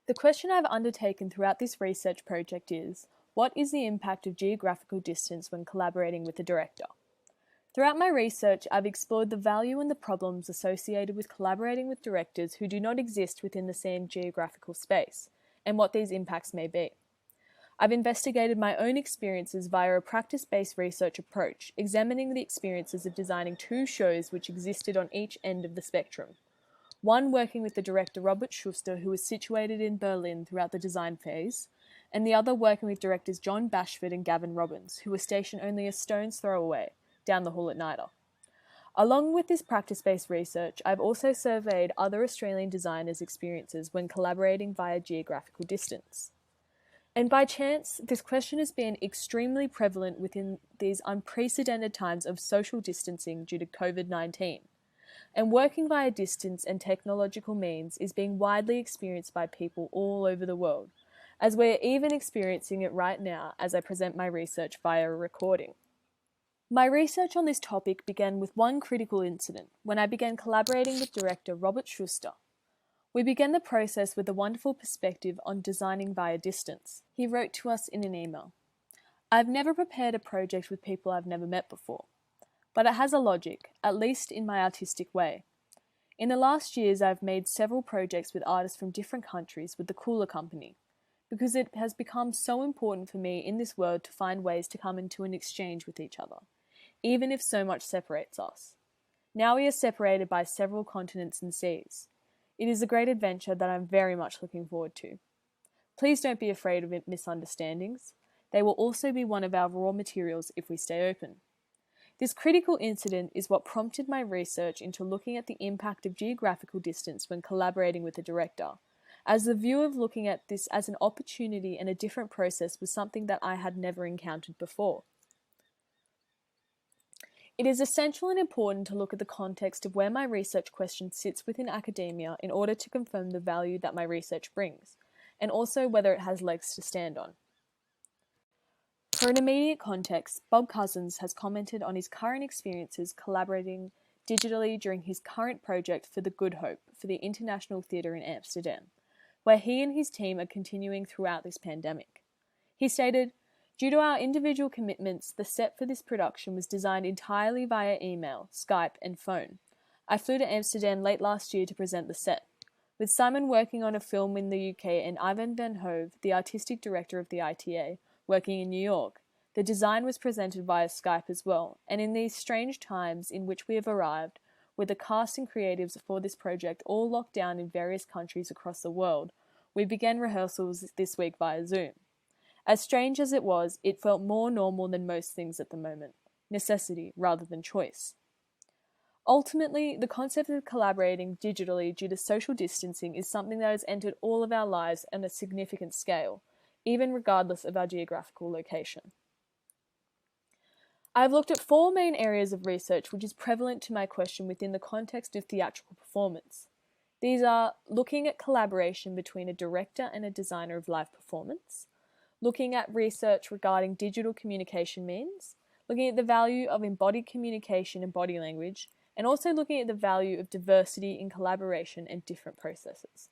The question I've undertaken throughout this research project is, what is the impact of geographical distance when collaborating with a director? Throughout my research, I've explored the value and the problems associated with collaborating with directors who do not exist within the same geographical space, and what these impacts may be. I've investigated my own experiences via a practice-based research approach, examining the experiences of designing two shows which existed on each end of the spectrum. One working with the director Robert Schuster, who was situated in Berlin throughout the design phase, and the other working with directors John Bashford and Gavin Robbins, who were stationed only a stone's throw away, down the hall at NIDA. Along with this practice-based research, I've also surveyed other Australian designers' experiences when collaborating via geographical distance. And by chance, this question has been extremely prevalent within these unprecedented times of social distancing due to COVID-19. And working via distance and technological means is being widely experienced by people all over the world, as we're even experiencing it right now as I present my research via a recording. My research on this topic began with one critical incident, when I began collaborating with director Robert Schuster. We began the process with a wonderful perspective on designing via distance. He wrote to us in an email, "I've never prepared a project with people I've never met before, but it has a logic, at least in my artistic way. In the last years, I've made several projects with artists from different countries with the Cooler Company, because it has become so important for me in this world to find ways to come into an exchange with each other, even if so much separates us. Now we are separated by several continents and seas. It is a great adventure that I'm very much looking forward to. Please don't be afraid of misunderstandings. They will also be one of our raw materials if we stay open." This critical incident is what prompted my research into looking at the impact of geographical distance when collaborating with a director, as the view of looking at this as an opportunity and a different process was something that I had never encountered before. It is essential and important to look at the context of where my research question sits within academia in order to confirm the value that my research brings, and also whether it has legs to stand on. For an immediate context, Bob Cousins has commented on his current experiences collaborating digitally during his current project for the Good Hope for the International Theatre in Amsterdam, where he and his team are continuing throughout this pandemic. He stated, "Due to our individual commitments, the set for this production was designed entirely via email, Skype, and phone. I flew to Amsterdam late last year to present the set. With Simon working on a film in the UK and Ivan van Hove, the artistic director of the ITA, working in New York, the design was presented via Skype as well, and in these strange times in which we have arrived, with the cast and creatives for this project all locked down in various countries across the world, we began rehearsals this week via Zoom. As strange as it was, it felt more normal than most things at the moment, necessity rather than choice." Ultimately, the concept of collaborating digitally due to social distancing is something that has entered all of our lives on a significant scale, even regardless of our geographical location. I have looked at four main areas of research which is prevalent to my question within the context of theatrical performance. These are looking at collaboration between a director and a designer of live performance, looking at research regarding digital communication means, looking at the value of embodied communication and body language, and also looking at the value of diversity in collaboration and different processes.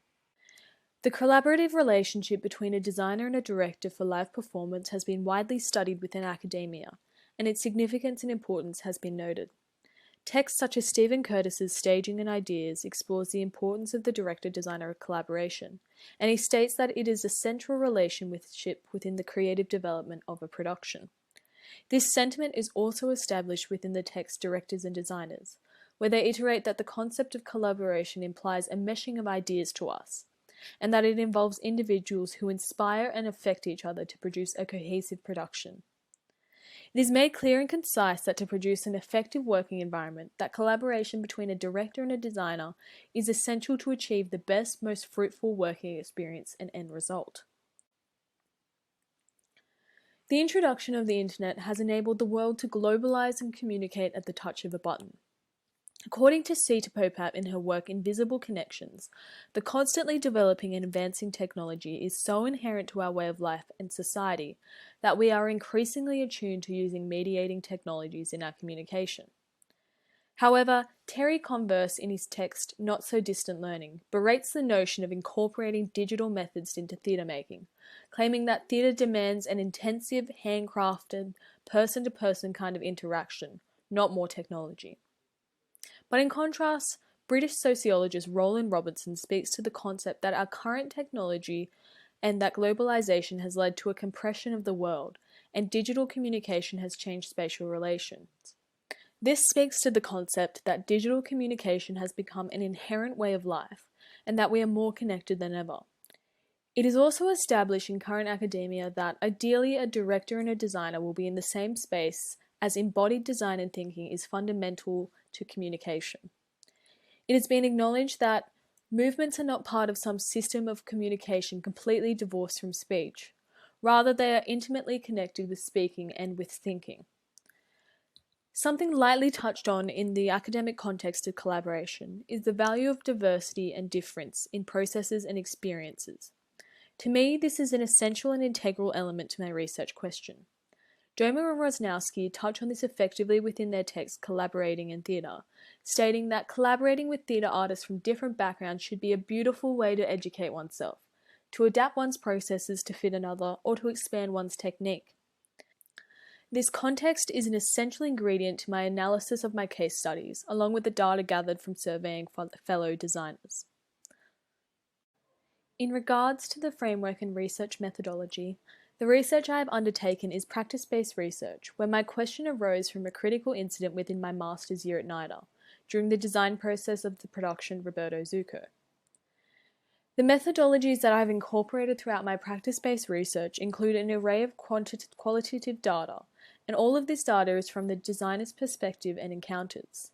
The collaborative relationship between a designer and a director for live performance has been widely studied within academia, and its significance and importance has been noted. Texts such as Stephen Curtis's Staging and Ideas explores the importance of the director-designer collaboration, and he states that it is a central relationship within the creative development of a production. This sentiment is also established within the text Directors and Designers, where they iterate that the concept of collaboration implies a meshing of ideas to us, and that it involves individuals who inspire and affect each other to produce a cohesive production. It is made clear and concise that to produce an effective working environment, that collaboration between a director and a designer is essential to achieve the best, most fruitful working experience and end result. The introduction of the internet has enabled the world to globalize and communicate at the touch of a button. According to Sita Popat in her work Invisible Connections, the constantly developing and advancing technology is so inherent to our way of life and society that we are increasingly attuned to using mediating technologies in our communication. However, Terry Converse in his text Not So Distant Learning berates the notion of incorporating digital methods into theatre making, claiming that theatre demands an intensive, handcrafted, person-to-person kind of interaction, not more technology. But in contrast, British sociologist Roland Robertson speaks to the concept that our current technology and that globalization has led to a compression of the world, and digital communication has changed spatial relations. This speaks to the concept that digital communication has become an inherent way of life, and that we are more connected than ever. It is also established in current academia that ideally a director and a designer will be in the same space, as embodied design and thinking is fundamental to communication. It has been acknowledged that movements are not part of some system of communication completely divorced from speech. Rather, they are intimately connected with speaking and with thinking. Something lightly touched on in the academic context of collaboration is the value of diversity and difference in processes and experiences. To me, this is an essential and integral element to my research question. Domer and Rosnowski touch on this effectively within their text Collaborating in Theatre, stating that collaborating with theatre artists from different backgrounds should be a beautiful way to educate oneself, to adapt one's processes to fit another, or to expand one's technique. This context is an essential ingredient to my analysis of my case studies, along with the data gathered from surveying fellow designers. In regards to the framework and research methodology, the research I have undertaken is practice-based research, where my question arose from a critical incident within my master's year at NIDA, during the design process of the production Roberto Zucco. The methodologies that I have incorporated throughout my practice-based research include an array of qualitative data, and all of this data is from the designer's perspective and encounters.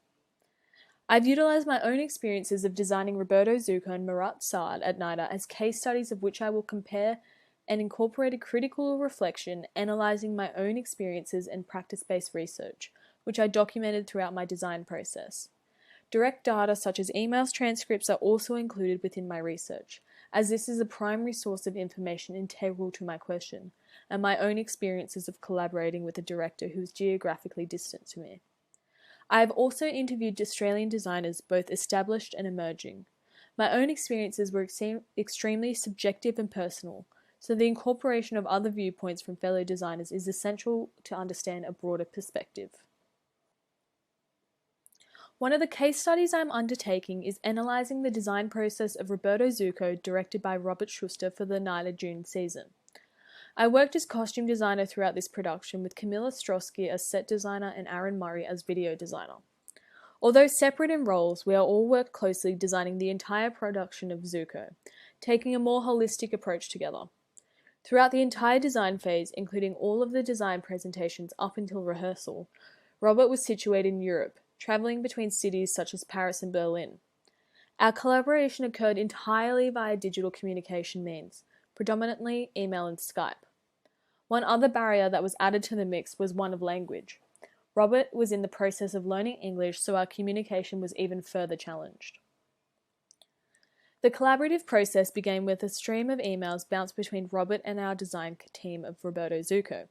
I've utilised my own experiences of designing Roberto Zucco and Marat Sade at NIDA as case studies of which I will compare and incorporate a critical reflection, analysing my own experiences and practice-based research, which I documented throughout my design process. Direct data such as emails transcripts are also included within my research, as this is a primary source of information integral to my question, and my own experiences of collaborating with a director who is geographically distant to me. I have also interviewed Australian designers, both established and emerging. My own experiences were extremely subjective and personal, so the incorporation of other viewpoints from fellow designers is essential to understand a broader perspective. One of the case studies I am undertaking is analysing the design process of Roberto Zucco, directed by Robert Schuster for the NIDA June season. I worked as costume designer throughout this production, with Camilla Strosky as set designer and Aaron Murray as video designer. Although separate in roles, we all worked closely designing the entire production of Zucco, taking a more holistic approach together. Throughout the entire design phase, including all of the design presentations up until rehearsal, Robert was situated in Europe, travelling between cities such as Paris and Berlin. Our collaboration occurred entirely via digital communication means, predominantly email and Skype. One other barrier that was added to the mix was one of language. Robert was in the process of learning English, so our communication was even further challenged. The collaborative process began with a stream of emails bounced between Robert and our design team of Roberto Zucco.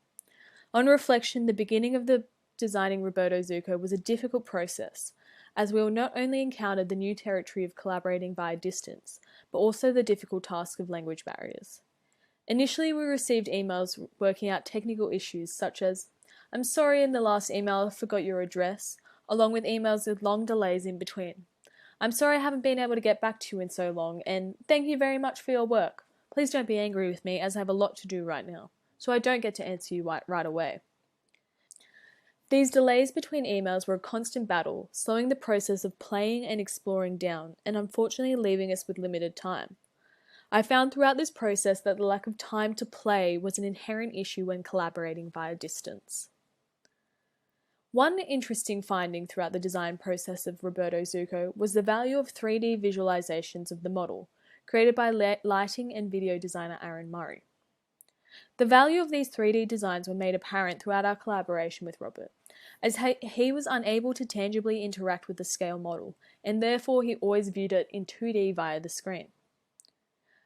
On reflection, the beginning of the designing Roberto Zucco was a difficult process, as we not only encountered the new territory of collaborating via distance, but also the difficult task of language barriers. Initially, we received emails working out technical issues such as, "I'm sorry, in the last email I forgot your address," along with emails with long delays in between. "I'm sorry I haven't been able to get back to you in so long," and "Thank you very much for your work. Please don't be angry with me as I have a lot to do right now, so I don't get to answer you right away." These delays between emails were a constant battle, slowing the process of playing and exploring down, and unfortunately leaving us with limited time. I found throughout this process that the lack of time to play was an inherent issue when collaborating via distance. One interesting finding throughout the design process of Roberto Zucco was the value of 3D visualizations of the model, created by lighting and video designer Aaron Murray. The value of these 3D designs were made apparent throughout our collaboration with Robert, as he was unable to tangibly interact with the scale model, and therefore he always viewed it in 2D via the screen.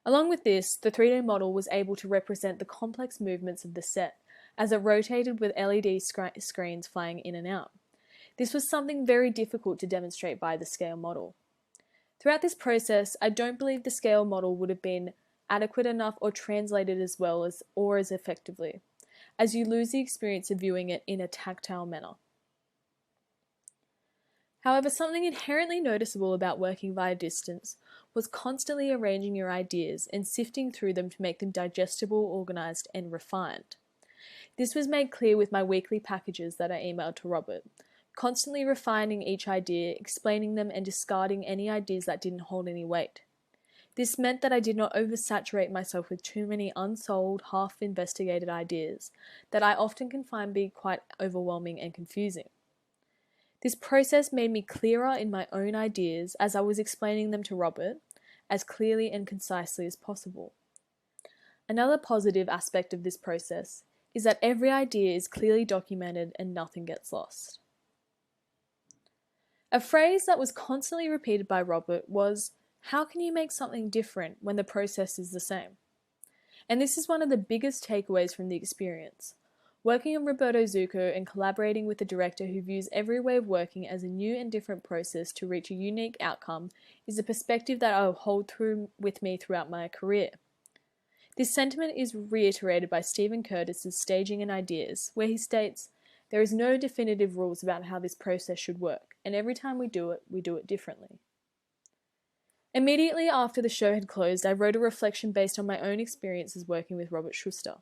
Along with this, the 3D model was able to represent the complex movements of the set, as it rotated with LED screens flying in and out. This was something very difficult to demonstrate by the scale model. Throughout this process, I don't believe the scale model would have been adequate enough or translated as well as or as effectively, as you lose the experience of viewing it in a tactile manner. However, something inherently noticeable about working via distance was constantly arranging your ideas and sifting through them to make them digestible, organized, and refined. This was made clear with my weekly packages that I emailed to Robert, constantly refining each idea, explaining them, and discarding any ideas that didn't hold any weight. This meant that I did not oversaturate myself with too many unsold, half-investigated ideas that I often can find be quite overwhelming and confusing. This process made me clearer in my own ideas as I was explaining them to Robert, as clearly and concisely as possible. Another positive aspect of this process is that every idea is clearly documented and nothing gets lost. A phrase that was constantly repeated by Robert was, "How can you make something different when the process is the same?" And this is one of the biggest takeaways from the experience. Working on Roberto Zucco and collaborating with a director who views every way of working as a new and different process to reach a unique outcome is a perspective that I will hold with me throughout my career. This sentiment is reiterated by Stephen Curtis's Staging and Ideas, where he states, "There is no definitive rules about how this process should work, and every time we do it differently." Immediately after the show had closed, I wrote a reflection based on my own experiences working with Robert Schuster.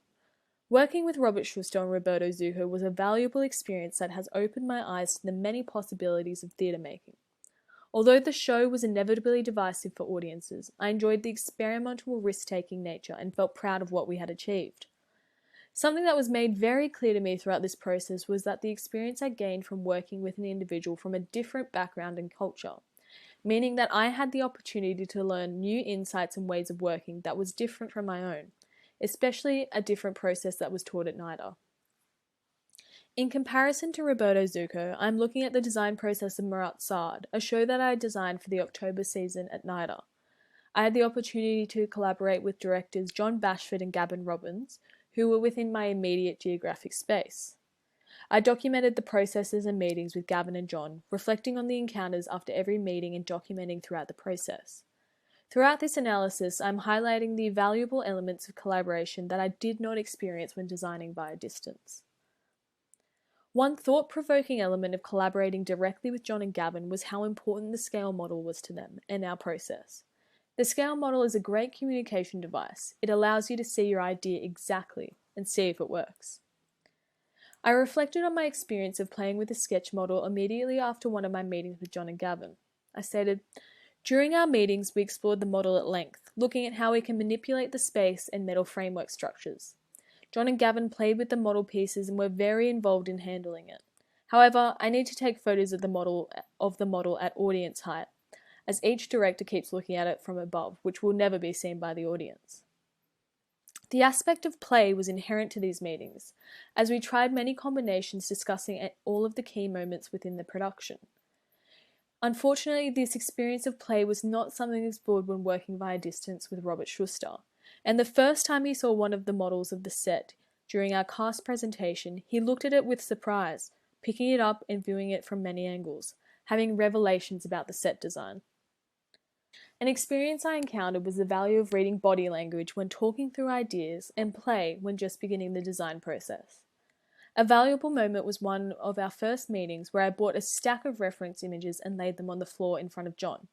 Working with Robert Schuster and Roberto Zucco was a valuable experience that has opened my eyes to the many possibilities of theatre making. Although the show was inevitably divisive for audiences, I enjoyed the experimental risk-taking nature and felt proud of what we had achieved. Something that was made very clear to me throughout this process was that the experience I gained from working with an individual from a different background and culture, meaning that I had the opportunity to learn new insights and ways of working that was different from my own, especially a different process that was taught at NIDA. In comparison to Roberto Zucco, I'm looking at the design process of Marat Sard, a show that I designed for the October season at NIDA. I had the opportunity to collaborate with directors John Bashford and Gavin Robbins, who were within my immediate geographic space. I documented the processes and meetings with Gavin and John, reflecting on the encounters after every meeting and documenting throughout the process. Throughout this analysis, I'm highlighting the valuable elements of collaboration that I did not experience when designing via distance. One thought-provoking element of collaborating directly with John and Gavin was how important the scale model was to them and our process. The scale model is a great communication device. It allows you to see your idea exactly and see if it works. I reflected on my experience of playing with the sketch model immediately after one of my meetings with John and Gavin. I stated, "During our meetings, we explored the model at length, looking at how we can manipulate the space and metal framework structures. John and Gavin played with the model pieces and were very involved in handling it. However, I need to take photos of the model at audience height, as each director keeps looking at it from above, which will never be seen by the audience." The aspect of play was inherent to these meetings, as we tried many combinations discussing all of the key moments within the production. Unfortunately, this experience of play was not something explored when working via distance with Robert Schuster, and the first time he saw one of the models of the set during our cast presentation, he looked at it with surprise, picking it up and viewing it from many angles, having revelations about the set design. An experience I encountered was the value of reading body language when talking through ideas and play when just beginning the design process. A valuable moment was one of our first meetings where I bought a stack of reference images and laid them on the floor in front of John.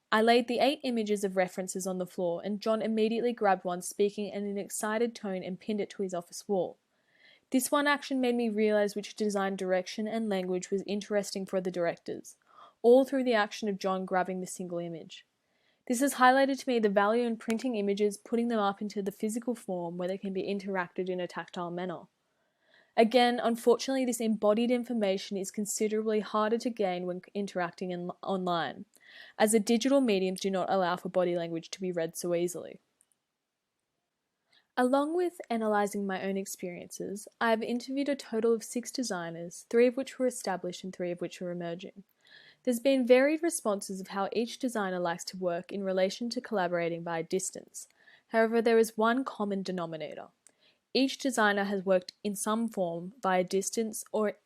I laid the 8 images of references on the floor and John immediately grabbed one, speaking in an excited tone, and pinned it to his office wall. This one action made me realize which design direction and language was interesting for the directors, all through the action of John grabbing the single image. This has highlighted to me the value in printing images, putting them up into the physical form where they can be interacted in a tactile manner. Again, unfortunately, this embodied information is considerably harder to gain when interacting online, as the digital mediums do not allow for body language to be read so easily. Along with analysing my own experiences, I have interviewed a total of 6 designers, 3 of which were established and 3 of which were emerging. There's been varied responses of how each designer likes to work in relation to collaborating via distance. However, there is one common denominator. Each designer has worked in some form via distance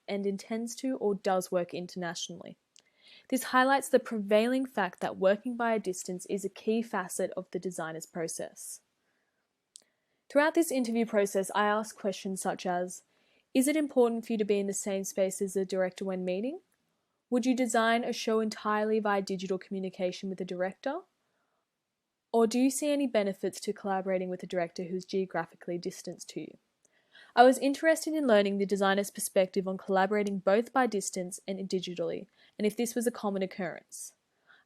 and intends to or does work internationally. This highlights the prevailing fact that working via distance is a key facet of the designer's process. Throughout this interview process, I ask questions such as, is it important for you to be in the same space as the director when meeting? Would you design a show entirely via digital communication with the director? Or do you see any benefits to collaborating with a director who's geographically distanced to you? I was interested in learning the designer's perspective on collaborating both by distance and digitally, and if this was a common occurrence.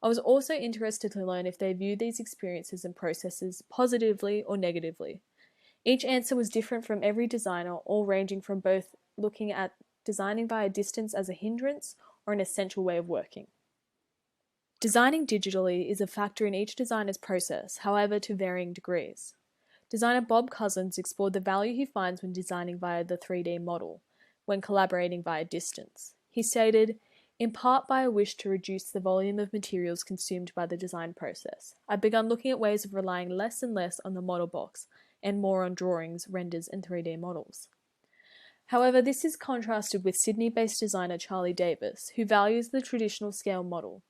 I was also interested to learn if they view these experiences and processes positively or negatively. Each answer was different from every designer, all ranging from both looking at designing via distance as a hindrance or an essential way of working. Designing digitally is a factor in each designer's process, however to varying degrees. Designer Bob Cousins explored the value he finds when designing via the 3D model, when collaborating via distance. He stated, in part by a wish to reduce the volume of materials consumed by the design process, I've begun looking at ways of relying less and less on the model box and more on drawings, renders, and 3D models. However, this is contrasted with Sydney-based designer Charlie Davis, who values the traditional scale model.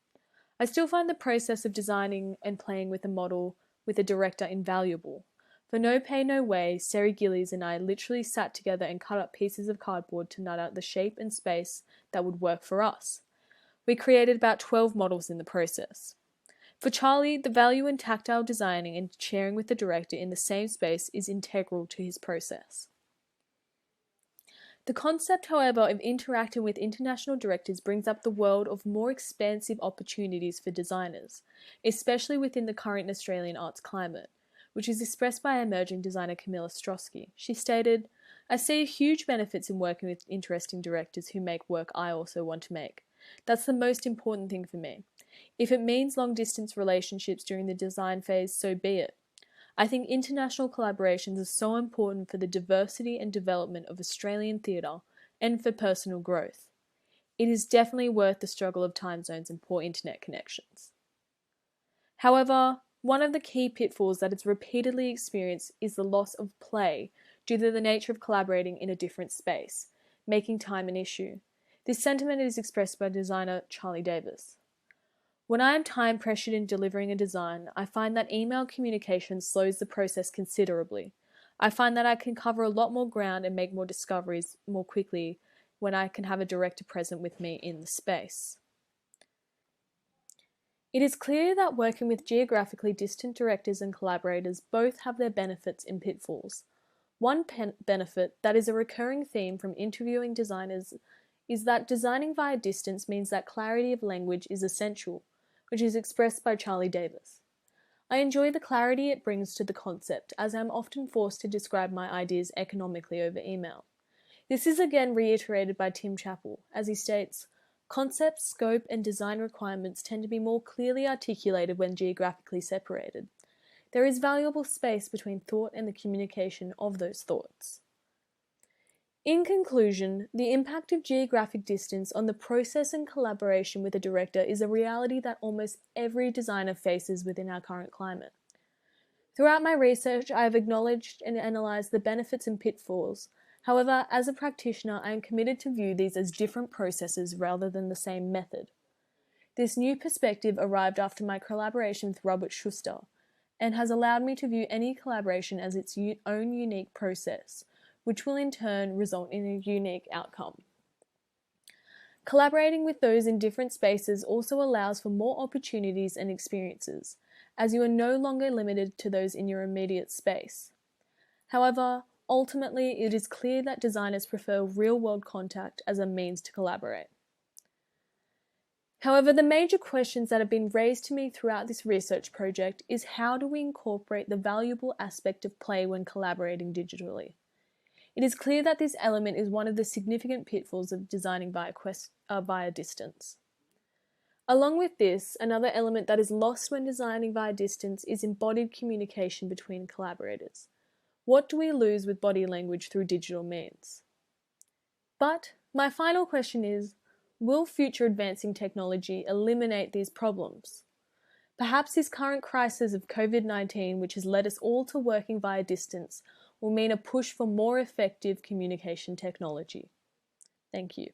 I still find the process of designing and playing with a model with a director invaluable. For no pay, no way, Seri Gillies and I literally sat together and cut up pieces of cardboard to nut out the shape and space that would work for us. We created about 12 models in the process. For Charlie, the value in tactile designing and sharing with the director in the same space is integral to his process. The concept, however, of interacting with international directors brings up the world of more expansive opportunities for designers, especially within the current Australian arts climate, which is expressed by emerging designer Camilla Strosky. She stated, I see huge benefits in working with interesting directors who make work I also want to make. That's the most important thing for me. If it means long-distance relationships during the design phase, so be it. I think international collaborations are so important for the diversity and development of Australian theatre and for personal growth. It is definitely worth the struggle of time zones and poor internet connections. However, one of the key pitfalls that is repeatedly experienced is the loss of play due to the nature of collaborating in a different space, making time an issue. This sentiment is expressed by designer Charlie Davis. When I am time pressured in delivering a design, I find that email communication slows the process considerably. I find that I can cover a lot more ground and make more discoveries more quickly when I can have a director present with me in the space. It is clear that working with geographically distant directors and collaborators both have their benefits and pitfalls. One benefit that is a recurring theme from interviewing designers is that designing via distance means that clarity of language is essential, which is expressed by Charlie Davis. I enjoy the clarity it brings to the concept, as I am often forced to describe my ideas economically over email. This is again reiterated by Tim Chappell, as he states, concept, scope, and design requirements tend to be more clearly articulated when geographically separated. There is valuable space between thought and the communication of those thoughts. In conclusion, the impact of geographic distance on the process and collaboration with a director is a reality that almost every designer faces within our current climate. Throughout my research, I have acknowledged and analysed the benefits and pitfalls. However, as a practitioner, I am committed to view these as different processes rather than the same method. This new perspective arrived after my collaboration with Robert Schuster and has allowed me to view any collaboration as its own unique process, which will in turn result in a unique outcome. Collaborating with those in different spaces also allows for more opportunities and experiences, as you are no longer limited to those in your immediate space. However, ultimately, it is clear that designers prefer real-world contact as a means to collaborate. However, the major questions that have been raised to me throughout this research project is how do we incorporate the valuable aspect of play when collaborating digitally? It is clear that this element is one of the significant pitfalls of designing via distance. Along with this, another element that is lost when designing via distance is embodied communication between collaborators. What do we lose with body language through digital means? But my final question is, will future advancing technology eliminate these problems? Perhaps this current crisis of COVID-19, which has led us all to working via distance, will mean a push for more effective communication technology. Thank you.